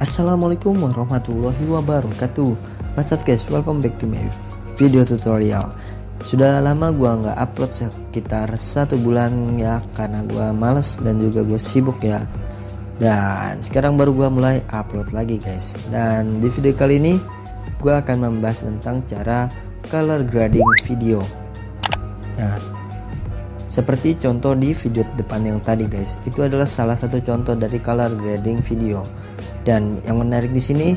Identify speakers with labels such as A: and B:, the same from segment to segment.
A: Assalamualaikum warahmatullahi wabarakatuh. What's up guys, welcome back to my video tutorial. Sudah lama gua nggak upload, sekitar 1 bulan ya, karena gua males dan juga gue sibuk ya. Dan sekarang baru gua mulai upload lagi guys. Dan di video kali ini gua akan membahas tentang cara color grading video. Nah, seperti contoh di video depan yang tadi guys, itu adalah salah satu contoh dari color grading video. Dan yang menarik di sini,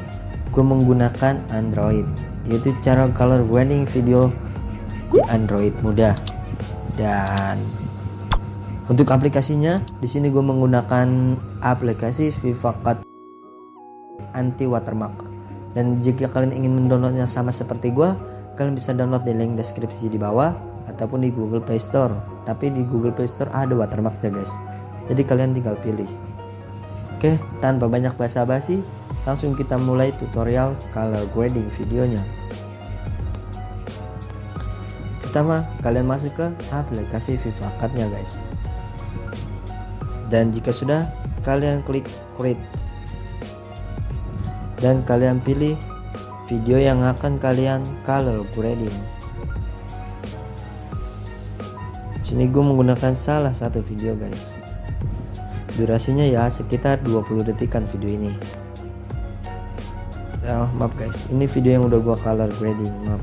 A: gue menggunakan Android, yaitu cara color grading video di Android mudah. Dan untuk aplikasinya, di sini gue menggunakan aplikasi VivaCut anti watermark. Dan jika kalian ingin mendownloadnya sama seperti gue, kalian bisa download di link deskripsi di bawah ataupun di Google Play Store. Tapi di Google Play Store ada watermarknya guys, jadi kalian tinggal pilih. Oke, tanpa banyak basa-basi, langsung kita mulai tutorial color grading videonya. Pertama, kalian masuk ke aplikasi VivaCut-nya guys. Dan jika sudah, kalian klik create. Dan kalian pilih video yang akan kalian color grading. Sini gue menggunakan salah satu video guys. Durasinya ya sekitar 20 detikan video ini. Maaf guys, ini video yang udah gua color grading, maaf.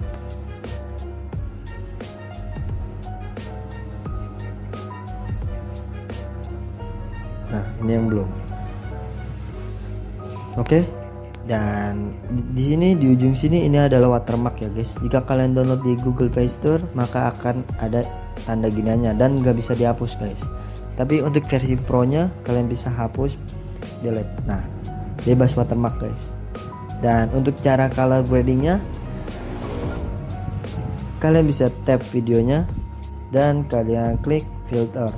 A: Nah, ini yang belum. Oke. Dan di sini di ujung sini ini adalah watermark ya guys. Jika kalian download di Google Play Store, maka akan ada tanda giniannya dan nggak bisa dihapus guys. Tapi untuk versi Pro nya kalian bisa hapus, delete. Nah, bebas watermark guys. Dan untuk cara color gradingnya, kalian bisa tap videonya dan kalian klik filter.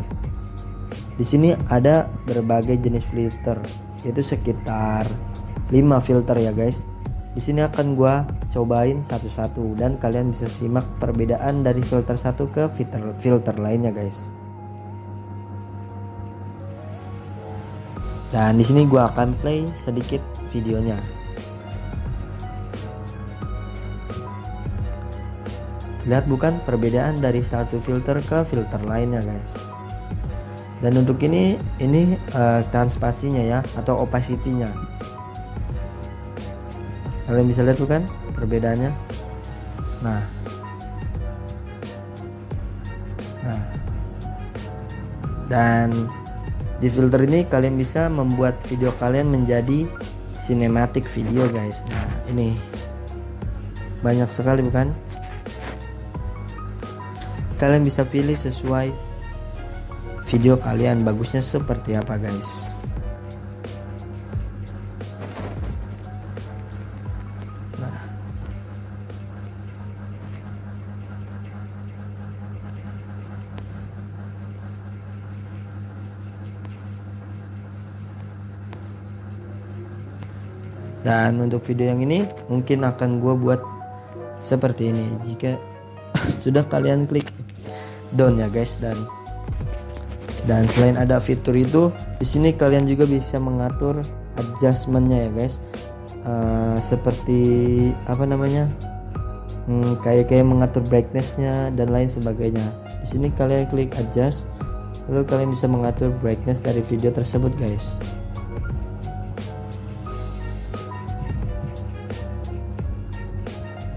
A: Di sini ada berbagai jenis filter, yaitu sekitar 5 filter ya guys. Di sini akan gua cobain satu-satu dan kalian bisa simak perbedaan dari filter satu ke filter lainnya guys. Dan di sini gua akan play sedikit videonya. Lihat bukan perbedaan dari satu filter ke filter lainnya guys. Dan untuk ini transparansinya ya, atau opacity-nya. Kalian bisa lihat bukan perbedaannya. Nah, dan di filter ini kalian bisa membuat video kalian menjadi cinematic video guys. Nah, ini banyak sekali bukan? Kalian bisa pilih sesuai video kalian bagusnya seperti apa guys. Nah, dan untuk video yang ini mungkin akan gue buat seperti ini jika sudah kalian klik down ya guys. Dan selain ada fitur itu, di sini kalian juga bisa mengatur adjustmentnya ya guys. Seperti apa namanya, kayak mengatur brightnessnya dan lain sebagainya. Di sini kalian klik adjust, lalu kalian bisa mengatur brightness dari video tersebut guys.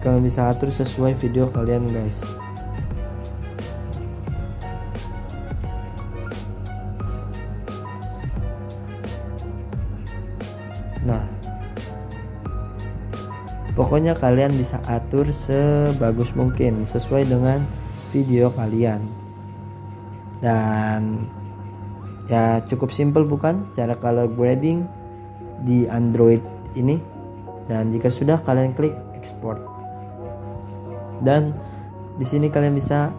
A: Kalian bisa atur sesuai video kalian guys. Nah, pokoknya kalian bisa atur sebagus mungkin sesuai dengan video kalian. Dan ya cukup simple bukan cara color grading di Android ini. Dan jika sudah, kalian klik export. Dan di sini kalian bisa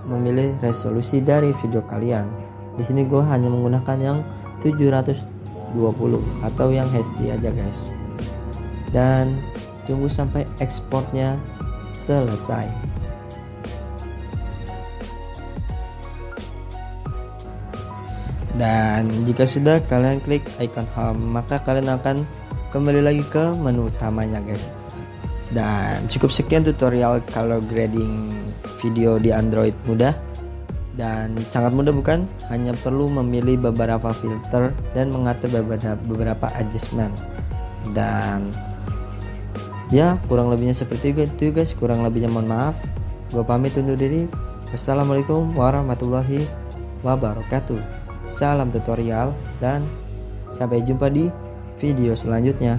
A: memilih resolusi dari video kalian. Di sini gue hanya menggunakan yang 720 atau yang HD aja guys. Dan tunggu sampai ekspornya selesai. Dan jika sudah, kalian klik icon home, maka kalian akan kembali lagi ke menu utamanya guys. Dan cukup sekian tutorial color grading video di Android mudah dan sangat mudah bukan? Hanya perlu memilih beberapa filter dan mengatur beberapa adjustment. Dan ya kurang lebihnya seperti itu guys, kurang lebihnya mohon maaf. Gue pamit undur diri. Wassalamualaikum warahmatullahi wabarakatuh. Salam tutorial dan sampai jumpa di video selanjutnya.